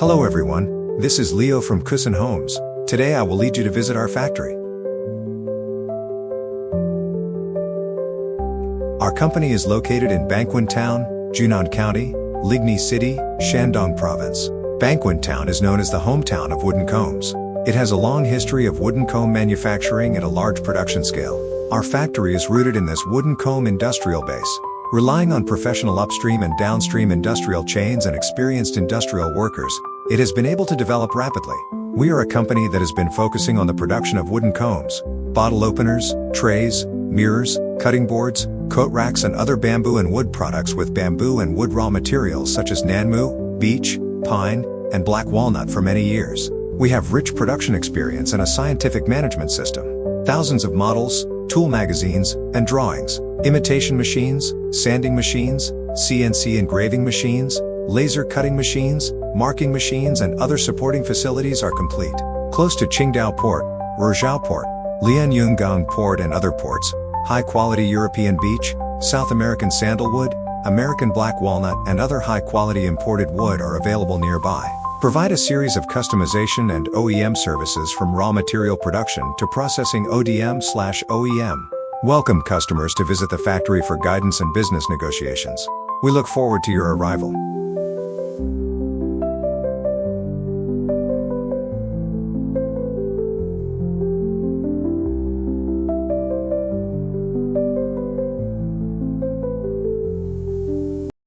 Hello everyone, this is Leo from Kosen Homes. Today I will lead you to visit our factory. Our company is located in Bangkwon Town, Junan County, Ligny City, Shandong Province. Bangkwon Town is known as the hometown of wooden combs. It has a long history of wooden comb manufacturing at a large production scale. Our factory is rooted in this wooden comb industrial base. Relying on professional upstream and downstream industrial chains and experienced industrial workers, it has been able to develop rapidly. We are a company that has been focusing on the production of wooden combs, bottle openers, trays, mirrors, cutting boards, coat racks and other bamboo and wood products with bamboo and wood raw materials such as nanmu, beech, pine, and black walnut for many years. We have rich production experience and a scientific management system. Thousands of models, tool magazines, and drawings, imitation machines, sanding machines, CNC engraving machines, laser cutting machines, marking machines and other supporting facilities are complete. Close to Qingdao Port, Rizhao Port, Lianyungang Port and other ports, high-quality European beech, South American sandalwood, American black walnut and other high-quality imported wood are available nearby. Provide a series of customization and OEM services from raw material production to processing ODM/OEM. Welcome customers to visit the factory for guidance and business negotiations. We look forward to your arrival.